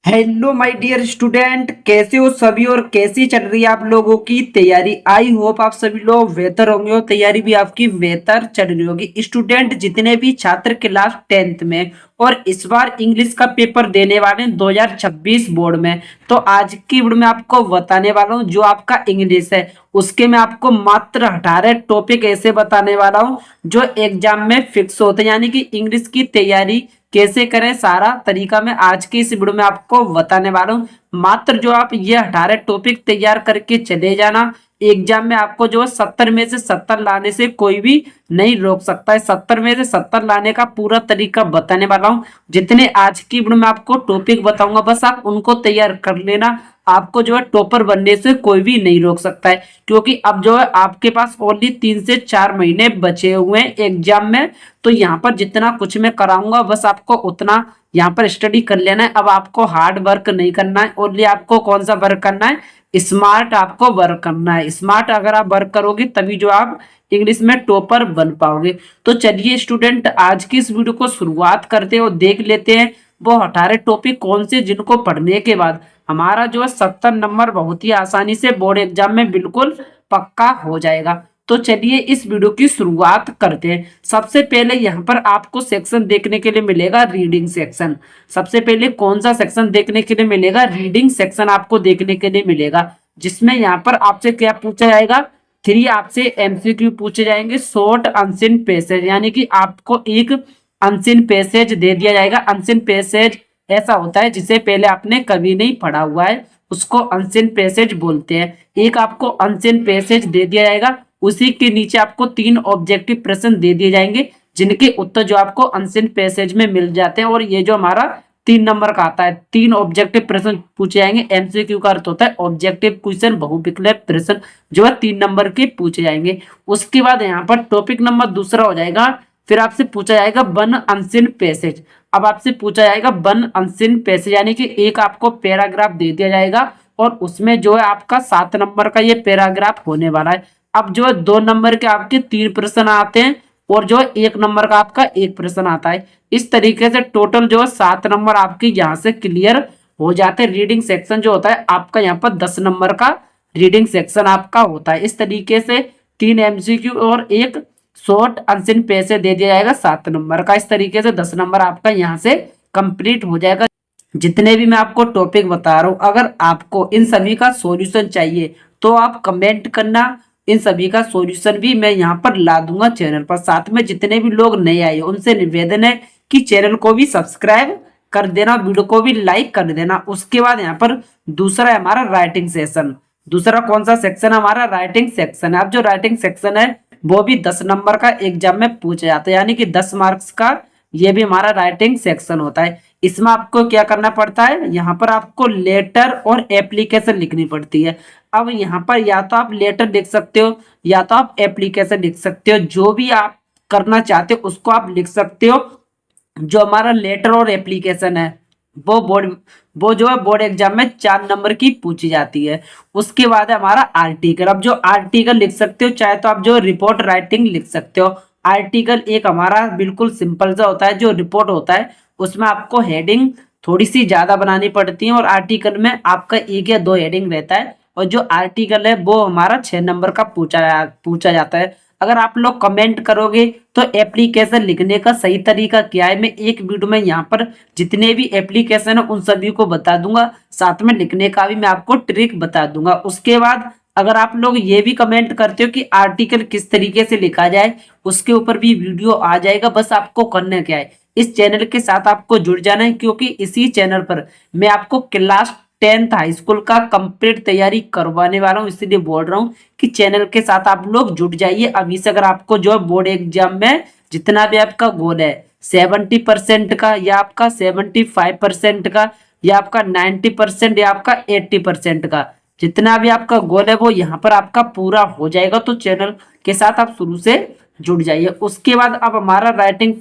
Hello my dear student, कैसे हो सभी और कैसी चल रही है आप लोगों की तैयारी। आई होप आप सभी लोग बेहतर होंगे और तैयारी भी आपकी बेहतर चल रही होगी। स्टूडेंट जितने भी छात्र क्लास 10th में और इस बार इंग्लिश का पेपर देने वाले हैं 2026 बोर्ड में, तो आज की वीडियो में आपको बताने वाला हूं जो आपका इंग्लिश है उसके मैं आपको मात्र 18 टॉपिक ऐसे बताने वाला हूं जो एग्जाम में फिक्स होते हैं, यानी कि इंग्लिश की तैयारी कैसे करें सारा तरीका मैं आज की इस वीडियो में आपको बताने वाला हूँ। मात्र जो आप ये 18 टॉपिक तैयार करके चले जाना, एग्जाम में आपको जो 70 में से 70 लाने से कोई भी नहीं रोक सकता है। 70 में से 70 लाने का पूरा तरीका बताने वाला हूँ। जितने आज की वीडियो में आपको टॉपिक बताऊंगा बस आप उनको तैयार कर लेना। आपको जो है टॉपर बनने से कोई भी नहीं रोक सकता है, क्योंकि अब जो है आपके पास ओनली 3 से 4 महीने बचे हुए हैं एग्जाम में। तो यहाँ पर जितना कुछ मैं कराऊंगा बस आपको उतना यहाँ पर स्टडी कर लेना है। अब आपको हार्ड वर्क नहीं करना है, ओनली आपको कौन सा वर्क करना है, स्मार्ट आपको वर्क करना है। स्मार्ट अगर आप वर्क करोगे तभी जो आप इंग्लिश में टॉपर बन पाओगे। तो चलिए स्टूडेंट आज की इस वीडियो को शुरुआत करते हैं और देख लेते हैं वो 18 टॉपिक कौन से जिनको पढ़ने के बाद हमारा जो है 70 नंबर बहुत ही आसानी से बोर्ड एग्जाम में बिल्कुल पक्का हो जाएगा। तो चलिए इस वीडियो की शुरुआत करते हैं। सबसे पहले यहाँ पर आपको सेक्शन देखने के लिए मिलेगा रीडिंग सेक्शन। सबसे पहले कौन सा सेक्शन देखने के लिए मिलेगा, रीडिंग सेक्शन आपको देखने के लिए मिलेगा, जिसमें यहाँ पर आपसे क्या पूछा जाएगा, 3 आपसे एमसीक्यू पूछे जाएंगे। शॉर्ट अनसीन पैसेज, यानी कि आपको एक अनसीन पैसेज दे दिया जाएगा। अनसीन पैसेज ऐसा होता है जिसे पहले आपने कभी नहीं पढ़ा हुआ है, उसको अनसीन पैसेज बोलते हैं। एक आपको अनसीन पैसेज दे दिया जाएगा, उसी के नीचे आपको 3 ऑब्जेक्टिव प्रश्न दे दिए जाएंगे जिनके उत्तर जो आपको अनसीन पैसेज में मिल जाते हैं। और ये जो हमारा 3 नंबर का आता है, 3 ऑब्जेक्टिव प्रश्न पूछे जाएंगे। एमसीक्यू का अर्थ होता है ऑब्जेक्टिव क्वेश्चन, बहुविकल्प प्रश्न जो है 3 नंबर के पूछे जाएंगे। उसके बाद यहाँ पर टॉपिक नंबर दूसरा हो जाएगा, फिर आपसे पूछा जाएगा वन अनसीन पैसेज। अब आपसे पूछा जाएगा वन अनसीन पैसेज, यानी कि एक आपको पैराग्राफ दे दिया जाएगा और उसमें जो है आपका 7 नंबर का ये पैराग्राफ होने वाला है। अब जो है 2 नंबर के आपके 3 प्रश्न आते हैं और जो है 1 नंबर का आपका 1 प्रश्न आता है। इस तरीके से टोटल जो है 7 नंबर आपके यहाँ से क्लियर हो जाते हैं। रीडिंग सेक्शन जो होता है आपका यहाँ पर 10 नंबर का रीडिंग सेक्शन आपका होता है। इस तरीके से 3 एमसीक्यू और 1 शॉर्ट अनसीन पैसेज दे दिया जाएगा 7 नंबर का। इस तरीके से 10 नंबर आपका यहाँ से कंप्लीट हो जाएगा। जितने भी मैं आपको टॉपिक बता रहा हूँ, अगर आपको इन सभी का सॉल्यूशन चाहिए तो आप कमेंट करना, इन सभी का सॉल्यूशन भी मैं यहाँ पर ला दूंगा चैनल पर। साथ में जितने भी लोग नए आए उनसे निवेदन है कि चैनल को भी सब्सक्राइब कर देना, वीडियो को भी लाइक कर देना। उसके बाद यहाँ पर दूसरा है हमारा राइटिंग सेशन। दूसरा कौन सा सेक्शन है हमारा, राइटिंग सेक्शन है। अब जो राइटिंग सेक्शन है वो भी 10 नंबर का एग्जाम में पूछा जाता है, यानी कि 10 मार्क्स का ये भी हमारा राइटिंग सेक्शन होता है। इसमें आपको क्या करना पड़ता है, यहाँ पर आपको लेटर और एप्लीकेशन लिखनी पड़ती है। अब यहाँ पर या तो आप लेटर लिख सकते हो या तो आप एप्लीकेशन लिख सकते हो, जो भी आप करना चाहते हो उसको आप लिख सकते हो। जो हमारा लेटर और एप्लीकेशन है वो जो है बोर्ड एग्जाम में 4 नंबर की पूछी जाती है। उसके बाद है हमारा आर्टिकल। अब जो आर्टिकल लिख सकते हो, चाहे तो आप जो रिपोर्ट राइटिंग लिख सकते हो। आर्टिकल एक हमारा बिल्कुल सिंपल सा होता है, जो रिपोर्ट होता है उसमें आपको हेडिंग थोड़ी सी ज्यादा बनानी पड़ती है और आर्टिकल में आपका 1 या 2 हेडिंग रहता है। और जो आर्टिकल है वो हमारा 6 नंबर का पूछा जाता है। अगर आप लोग कमेंट करोगे तो एप्लीकेशन लिखने का सही तरीका क्या है, मैं एक वीडियो में यहाँ पर जितने भी एप्लीकेशन है उन सभी को बता दूंगा, साथ में लिखने का भी मैं आपको ट्रिक बता दूंगा। उसके बाद अगर आप लोग ये भी कमेंट करते हो कि आर्टिकल किस तरीके से लिखा जाए, उसके ऊपर भी वीडियो आ जाएगा। बस आपको करना क्या है, इस चैनल के साथ आपको जुड़ जाना है, क्योंकि इसी चैनल पर मैं आपको क्लास 10th हाई स्कूल का कंप्लीट तैयारी करवाने वाला हूँ। इसलिए बोल रहा हूँ कि चैनल के साथ आप लोग जुट जाइए अभी से। अगर आपको जो बोर्ड एग्जाम में जितना भी आपका गोल है 70% का या आपका 75% का या आपका 90% या आपका 80% का, जितना भी आपका गोल है वो यहाँ पर आपका पूरा हो जाएगा। तो चैनल के साथ आप शुरू से जुड़ जाइए। उसके बाद हमारा राइटिंग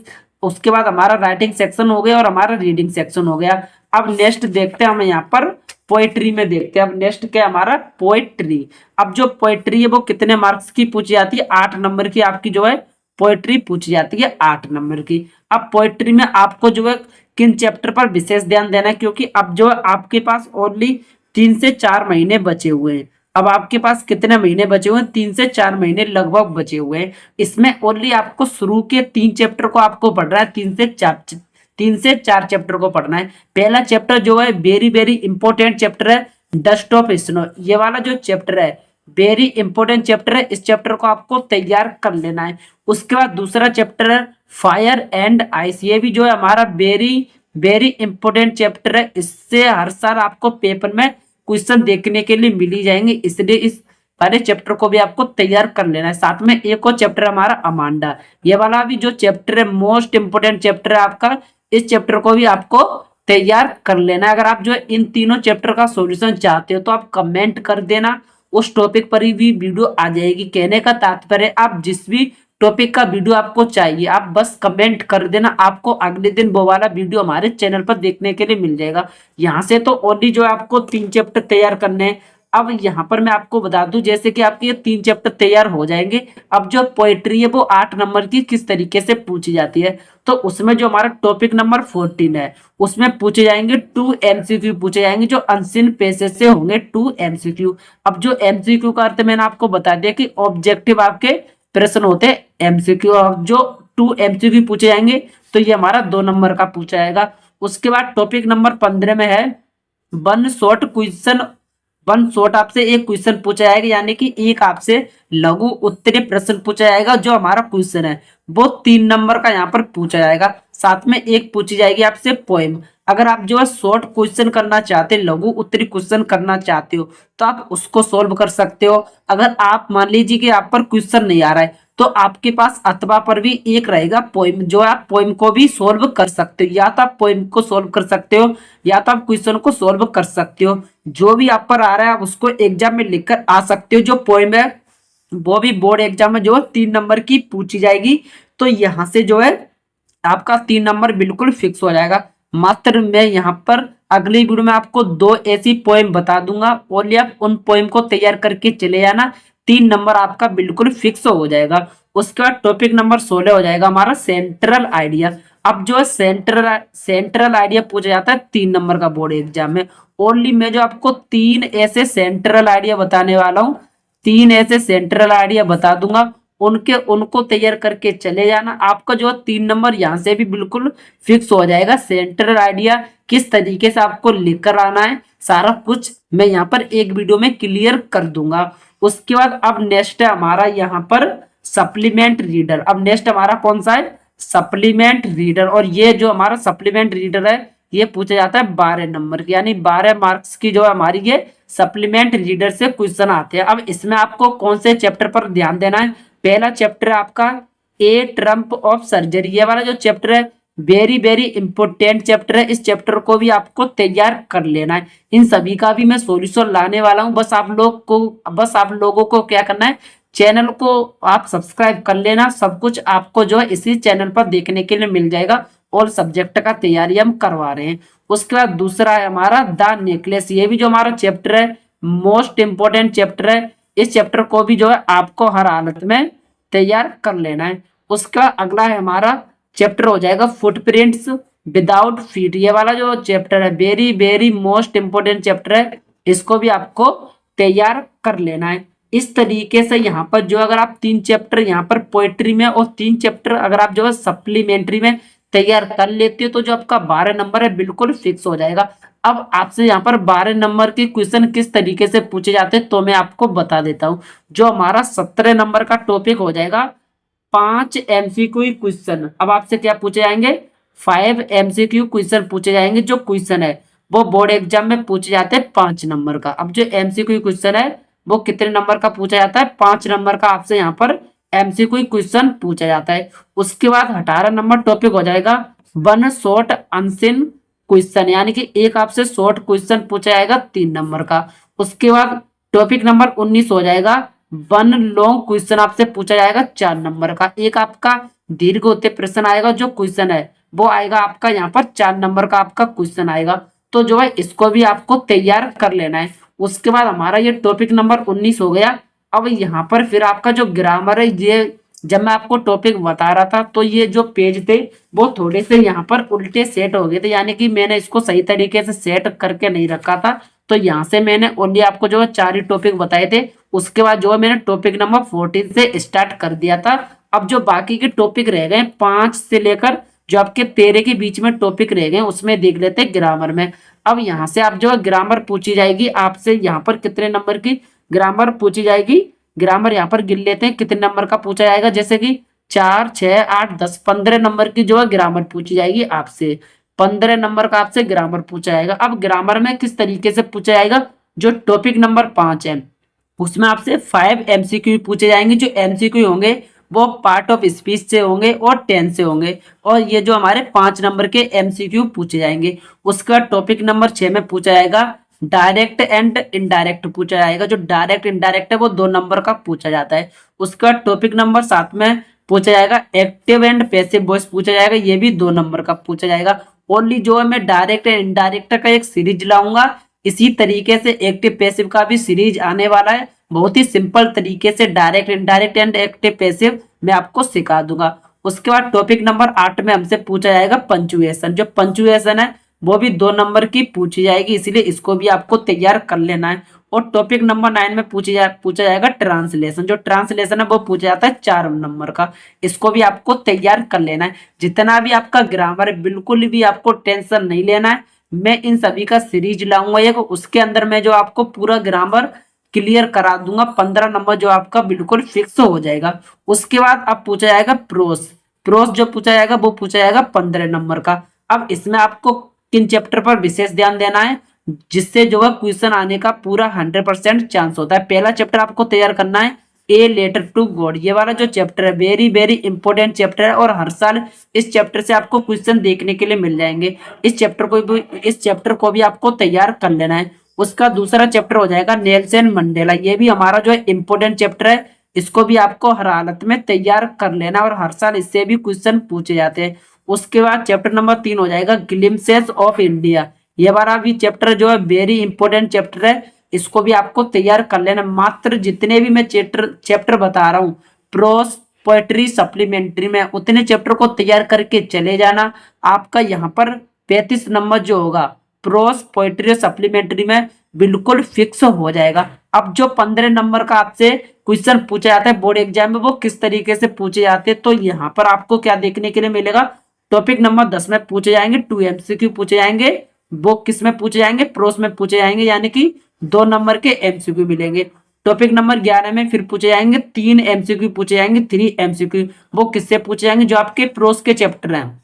सेक्शन हो गया और हमारा रीडिंग सेक्शन हो गया। अब नेक्स्ट देखते हैं हम यहाँ पर पोएट्री में देखते हैं। अब नेक्स्ट क्या हमारा, पोएट्री। अब जो पोएट्री है वो कितने मार्क्स की पूछी जाती है, 8 नंबर की आपकी जो है पोएट्री पूछी जाती है, 8 नंबर की। अब पोएट्री में आपको जो है किन चैप्टर पर विशेष ध्यान देना है, क्योंकि अब जो आपके पास ओनली 3 से 4 महीने बचे हुए हैं। अब आपके पास कितने महीने बचे हुए हैं? 3 से 4 महीने लगभग बचे हुए हैं। इसमें ओनली आपको शुरू के 3 चैप्टर को आपको पढ़ना है, 3 से 4 चैप्टर को पढ़ना है। पहला चैप्टर जो है वेरी वेरी इंपॉर्टेंट चैप्टर है, डस्ट ऑफ स्नो। ये वाला जो चैप्टर है वेरी इंपॉर्टेंट चैप्टर है, इस चैप्टर को आपको तैयार कर लेना है। उसके बाद दूसरा चैप्टर है फायर एंड आइस। ये भी जो है हमारा वेरी वेरी इंपॉर्टेंट चैप्टर है, इससे हर साल आपको पेपर में क्वेश्चन देखने के लिए मिल ही जाएंगे, इसलिए इस सारे चैप्टर को भी आपको तैयार कर लेना है। साथ में एक और चैप्टर हमारा अमांडा, ये वाला भी जो चैप्टर है मोस्ट इंपोर्टेंट चैप्टर है आपका, इस चैप्टर को भी आपको तैयार कर लेना है। अगर आप जो इन तीनों चैप्टर का सॉल्यूशन चाहते हो तो आप कमेंट कर देना, उस टॉपिक पर ही भी वीडियो आ जाएगी। कहने का तात्पर्य आप जिस भी टॉपिक का वीडियो आपको चाहिए आप बस कमेंट कर देना, आपको अगले दिन वो वाला वीडियो हमारे चैनल पर देखने के लिए मिल जाएगा। यहाँ से तो ओनली जो है आपको 3 चैप्टर तैयार करने हैं। अब यहाँ पर मैं आपको बता दूं, जैसे कि आपके ये 3 चैप्टर तैयार हो जाएंगे, अब जो पोएट्री है वो 8 नंबर की किस तरीके से पूछी जाती है, तो उसमें जो हमारा टॉपिक नंबर 14 है उसमें पूछे जाएंगे 2 MCQ पूछे जाएंगे, जो अनसीन पेसेज से होंगे 2 MCQ। अब जो MCQ का अर्थ मैंने आपको बता दिया कि ऑब्जेक्टिव आपके प्रश्न होते हैं MCQ, और जो 2 MCQ पूछे जाएंगे तो ये हमारा 2 नंबर का पूछा जाएगा। उसके बाद टॉपिक नंबर 15 में है one short question. One short आपसे एक क्वेश्चन पूछा जाएगा, यानी कि एक आपसे लघु उत्तरीय प्रश्न पूछा जाएगा। जो हमारा क्वेश्चन है वो 3 नंबर का यहाँ पर पूछा जाएगा। साथ में एक पूछी जाएगी आपसे पोएम। अगर आप जो है शॉर्ट क्वेश्चन करना चाहते हैं, लघु उत्तरीय क्वेश्चन करना चाहते हो तो आप उसको सोल्व कर सकते हो। अगर आप मान लीजिए कि आप पर क्वेश्चन नहीं आ रहा है तो आपके पास अथवा पर भी एक रहेगा पोएम, जो आप पोएम को भी सोल्व कर सकते हो। या तो आप पोएम को सोल्व कर सकते हो या तो आप क्वेश्चन को सोल्व कर सकते हो। जो भी आप पर आ रहा है आप उसको एग्जाम में लिखकर आ सकते हो। जो पोएम है वो भी बोर्ड एग्जाम में जो 3 नंबर की पूछी जाएगी, तो यहाँ से जो है आपका 3 नंबर बिल्कुल फिक्स हो जाएगा। मात्र मैं यहाँ पर अगली वीडियो में आपको 2 ऐसी पोएम बता दूंगा, ओनली आप उन पोएम को तैयार करके चले जाना, 3 नंबर आपका बिल्कुल फिक्स हो जाएगा। उसके बाद टॉपिक नंबर 16 हो जाएगा हमारा सेंट्रल आइडिया। अब जो है सेंट्रल आइडिया पूछा जाता है 3 नंबर का बोर्ड एग्जाम में। ओनली मैं जो आपको 3 ऐसे सेंट्रल आइडिया बताने वाला हूँ, 3 ऐसे सेंट्रल आइडिया बता दूंगा, उनको तैयार करके चले जाना। आपका जो 3 नंबर यहाँ से भी बिल्कुल फिक्स हो जाएगा। सेंट्रल आइडिया किस तरीके से आपको लिखकर आना है सारा कुछ मैं यहाँ पर एक वीडियो में क्लियर कर दूंगा। उसके बाद अब नेक्स्ट है हमारा यहाँ पर सप्लीमेंट रीडर। अब नेक्स्ट हमारा कौन सा है? Supplement reader. और ये जो हमारा सप्लीमेंट रीडर है ये पूछा जाता है 12 नंबर की, यानी 12 मार्क्स की जो हमारी ये सप्लीमेंट रीडर से क्वेश्चन आते हैं। अब इसमें आपको कौन से चैप्टर पर ध्यान देना है? पहला चैप्टर है आपका ए ट्रम्प ऑफ सर्जरी। ये वाला जो चैप्टर है वेरी वेरी इंपॉर्टेंट चैप्टर है, इस चैप्टर को भी आपको तैयार कर लेना है। इन सभी का भी मैं सॉल्यूशन लाने वाला हूं, बस आप लोगों को क्या करना है, चैनल को आप सब्सक्राइब कर लेना। सब कुछ आपको जो है इसी चैनल पर देखने के लिए मिल जाएगा। और सब्जेक्ट का तैयारी हम करवा रहे हैं। उसके बाद दूसरा है हमारा द नेकलेस। ये भी जो हमारा चैप्टर है मोस्ट इंपोर्टेंट चैप्टर है, इस चैप्टर को भी जो है आपको हर हालत में तैयार कर लेना है। उसका अगला है हमारा चैप्टर हो जाएगा फुटप्रिंट्स विदाउट फीट। ये वाला जो चैप्टर है very very most important chapter है, इसको भी आपको तैयार कर लेना है। इस तरीके से यहाँ पर जो अगर आप 3 चैप्टर यहाँ पर पोएट्री में और 3 चैप्टर अगर आप जो है सप्लीमेंट्री में तैयार कर लेते हो तो जो आपका 12 नंबर है बिल्कुल फिक्स हो जाएगा। अब आपसे यहाँ पर 12 नंबर के क्वेश्चन किस तरीके से पूछे जाते हैं तो मैं आपको बता देता हूँ। जो हमारा 17 नंबर का टॉपिक हो जाएगा 5 MCQ क्वेश्चन। अब आपसे क्या पूछे जाएंगे? 5 MCQ क्वेश्चन पूछे जाएंगे। जो क्वेश्चन है वो बोर्ड एग्जाम में पूछे जाते हैं 5 नंबर का। अब जो MCQ क्वेश्चन है वो कितने नंबर का पूछा जाता है? 5 नंबर का आपसे यहाँ पर MCQ क्वेश्चन पूछा जाता है। उसके बाद 18 नंबर टॉपिक हो जाएगा वन शॉर्ट अनसीन क्वेश्चन, यानी कि एक आपसे शॉर्ट क्वेश्चन पूछा जाएगा 3 नंबर का। उसके बाद टॉपिक नंबर 19 हो जाएगा वन लॉन्ग क्वेश्चन आपसे पूछा जाएगा 4 नंबर का। एक आपका दीर्घ उत्तरीय प्रश्न आएगा, जो क्वेश्चन है वो आएगा आपका यहाँ पर 4 नंबर का आपका क्वेश्चन आएगा। तो जो है इसको भी आपको तैयार कर लेना है। उसके बाद हमारा ये टॉपिक नंबर 19 हो गया। अब यहाँ पर फिर आपका जो ग्रामर है ये जब मैं आपको टॉपिक बता रहा था तो ये जो पेज थे वो थोड़े से यहाँ पर उल्टे सेट हो गए थे, यानी कि मैंने इसको सही तरीके से सेट करके नहीं रखा था। तो यहाँ से मैंने ओनली आपको जो है 4 ही टॉपिक बताए थे। उसके बाद जो है मैंने टॉपिक नंबर 14 से स्टार्ट कर दिया था। अब जो बाकी के टॉपिक रह गए 5 से लेकर जो आपके 13 के बीच में टॉपिक रह गए उसमें देख लेते हैं ग्रामर में। अब यहाँ से आप जो है ग्रामर पूछी जाएगी आपसे, यहाँ पर कितने नंबर की ग्रामर पूछी जाएगी। ग्रामर यहाँ पर गिन लेते हैं कितने नंबर का पूछा जाएगा, जैसे कि 4, 6, 8, 10, 15 नंबर की जो है ग्रामर पूछी जाएगी आपसे। 15 नंबर का आपसे ग्रामर पूछा जाएगा। अब ग्रामर में किस तरीके से पूछा जाएगा, जो टॉपिक नंबर 5 है उसमें आपसे 5 एमसीक्यू पूछे जाएंगे। जो एमसीक्यू होंगे वो पार्ट ऑफ स्पीच से होंगे और 10 से होंगे, और ये जो हमारे 5 नंबर के एमसीक्यू पूछे जाएंगे। उसका टॉपिक नंबर 6 में पूछा जाएगा डायरेक्ट एंड इनडायरेक्ट पूछा जाएगा। जो डायरेक्ट इनडायरेक्ट है वो 2 नंबर का पूछा जाता है। उसका टॉपिक नंबर 7 में पूछा जाएगा एक्टिव एंड पैसिव वॉइस पूछा जाएगा, ये भी 2 नंबर का पूछा जाएगा। ओनली जो है मैं डायरेक्ट एंड इनडायरेक्ट का एक सीरीज लाऊंगा, इसी तरीके से एक्टिव पैसिव का भी सीरीज आने वाला है। बहुत ही सिंपल तरीके से direct indirect and active passive मैं आपको सिखा दूंगा। उसके बाद टॉपिक नंबर 8 में हमसे पूछा जाएगा पंचुएशन। जो पंचुएशन है वो भी 2 नंबर की पूछी जाएगी, इसीलिए इसको भी आपको तैयार कर लेना है। और टॉपिक नंबर 9 में पूछा जाएगा ट्रांसलेशन। जो ट्रांसलेशन है वो पूछा जाता है 4 नंबर का, इसको भी आपको तैयार कर लेना है। जितना भी आपका ग्रामर है बिल्कुल भी आपको टेंशन नहीं लेना है, मैं इन सभी का सीरीज लाऊंगा एक, उसके अंदर मैं जो आपको पूरा ग्रामर क्लियर करा दूंगा। 15 नंबर जो आपका बिल्कुल फिक्स हो जाएगा। उसके बाद अब पूछा जाएगा प्रोस। प्रोस जो पूछा जाएगा वो पूछा जाएगा 15 नंबर का। अब इसमें आपको किन चैप्टर पर विशेष ध्यान देना है, जिससे जो है क्वेश्चन आने का पूरा 100% चांस होता है। पहला चैप्टर आपको तैयार करना है ए लेटर टू गॉड। ये वाला जो चैप्टर है वेरी वेरी इंपॉर्टेंट चैप्टर है, और हर साल इस चैप्टर से आपको क्वेश्चन देखने के लिए मिल जाएंगे। इस चैप्टर को भी आपको तैयार कर लेना है। उसका दूसरा चैप्टर हो जाएगा नेल्सन मंडेला। ये भी हमारा जो है इंपॉर्टेंट चैप्टर है, इसको भी आपको हर हालत में तैयार कर लेना, और हर साल इससे भी क्वेश्चन पूछे जाते हैं। उसके बाद चैप्टर नंबर 3 हो जाएगा ग्लिम्पसेस ऑफ इंडिया। ये वाला भी चैप्टर जो है वेरी इंपॉर्टेंट चैप्टर है, इसको भी आपको तैयार कर लेना। मात्र जितने भी मैं चैप्टर बता रहा हूँ प्रोस पोएट्री सप्लीमेंट्री में, उतने चैप्टर को तैयार करके चले जाना। आपका यहाँ पर 35 नंबर जो होगा प्रोस पोएट्री सप्लीमेंट्री में बिल्कुल फिक्स हो जाएगा। अब जो 15 नंबर का आपसे क्वेश्चन पूछा जाता है बोर्ड एग्जाम में, वो किस तरीके से पूछे जाते हैं, तो यहाँ पर आपको क्या देखने के लिए मिलेगा, टॉपिक नंबर 10 में पूछे जाएंगे 2 एमसीक्यू पूछे जाएंगे। वो किस में पूछे जाएंगे, प्रोस में पूछे जाएंगे, यानी कि 2 नंबर के एमसीक्यू मिलेंगे। टॉपिक नंबर 11 में फिर पूछे जाएंगे 3 एमसीक्यू पूछे जाएंगे, 3 एमसीक्यू। वो किससे पूछे जाएंगे, जो आपके प्रोस के चैप्टर हैं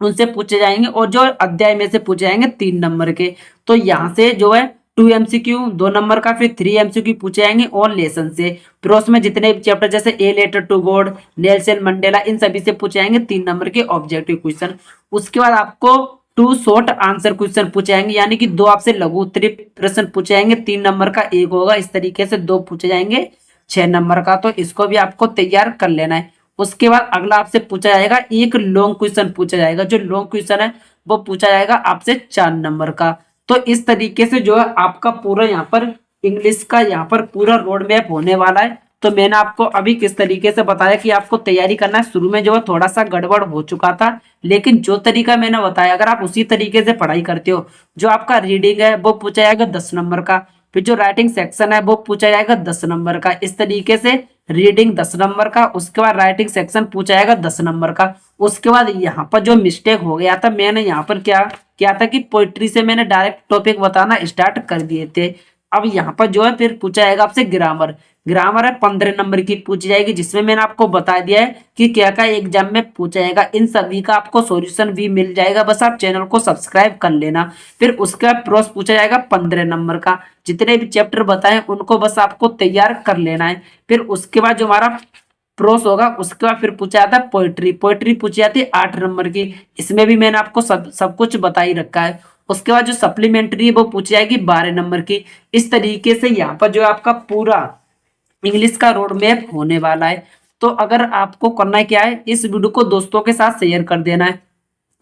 उनसे पूछे जाएंगे, और जो अध्याय में से पूछे जाएंगे 3 नंबर के। तो यहाँ से जो है 2 एमसीक्यू 2 नंबर का, फिर 3 एमसीक्यू पूछे जाएंगे और लेसन से। प्रोस में जितने चैप्टर जैसे a letter to God, Nelson Mandela, इन सभी से पूछे जाएंगे 3 नंबर के ऑब्जेक्टिव क्वेश्चन। उसके बाद आपको 2 शॉर्ट आंसर क्वेश्चन पूछे जाएंगे, यानी कि 2 आपसे लघु उत्तरीय प्रश्न पूछे जाएंगे, 3 नंबर का एक होगा। इस तरीके से 2 पूछे जाएंगे 6 नंबर का, तो इसको भी आपको तैयार कर लेना है। उसके बाद अगला आपसे पूछा जाएगा एक लॉन्ग क्वेश्चन पूछा जाएगा। जो लॉन्ग क्वेश्चन है वो पूछा जाएगा आपसे 4 नंबर का। तो इस तरीके से जो है आपका पूरा यहाँ पर इंग्लिश का यहाँ पर पूरा रोड मैप होने वाला है। तो मैंने आपको अभी किस तरीके से बताया कि आपको तैयारी करना है। शुरू में जो है थोड़ा सा गड़बड़ हो चुका था, लेकिन जो तरीका मैंने बताया अगर आप उसी तरीके से पढ़ाई करते हो, जो आपका रीडिंग है वो पूछा जाएगा 10 नंबर का, फिर जो राइटिंग सेक्शन है वो पूछा जाएगा 10 नंबर का। इस तरीके से रीडिंग 10 नंबर का, उसके बाद राइटिंग सेक्शन पूछा जाएगा 10 नंबर का। उसके बाद यहाँ पर जो मिस्टेक हो गया था, मैंने यहाँ पर क्या किया था कि पोइट्री से मैंने डायरेक्ट टॉपिक बताना स्टार्ट कर दिए थे। अब यहाँ पर जो है फिर पूछा जाएगा आपसे ग्रामर। ग्रामर है 15 नंबर की पूछी जाएगी, जिसमें मैंने आपको बता दिया है कि क्या क्या एग्जाम में पूछा जाएगा। इन सभी का आपको सॉल्यूशन भी मिल जाएगा, बस आप चैनल को सब्सक्राइब कर लेना। फिर उसका प्रोस पूछा जाएगा 15 नंबर का, जितने भी चैप्टर बताए उनको बस आपको तैयार कर लेना है। फिर उसके बाद जो हमारा प्रोस होगा उसके बाद फिर पूछा जाता है पोइट्री। पोइट्री पूछी जाती है 8 नंबर की, इसमें भी मैंने आपको सब कुछ बता ही रखा है। उसके बाद जो सप्लीमेंट्री है वो पूछी जाएगी 12 नंबर की। इस तरीके से यहाँ पर जो आपका पूरा इंग्लिश का रोड मैप होने वाला है। तो अगर आपको करना क्या है, इस वीडियो को दोस्तों के साथ शेयर कर देना है।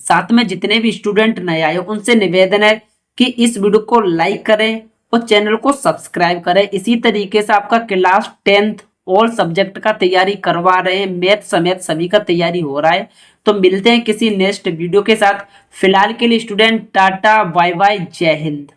साथ में जितने भी स्टूडेंट नए आए उनसे निवेदन है कि इस वीडियो को लाइक करें और चैनल को सब्सक्राइब करें। इसी तरीके से आपका क्लास 10th ऑल सब्जेक्ट का तैयारी करवा रहे हैं, मैथ समेत सभी का तैयारी हो रहा है। तो मिलते हैं किसी नेक्स्ट वीडियो के साथ। फिलहाल के लिए स्टूडेंट टाटा बाय बाय, जय हिंद।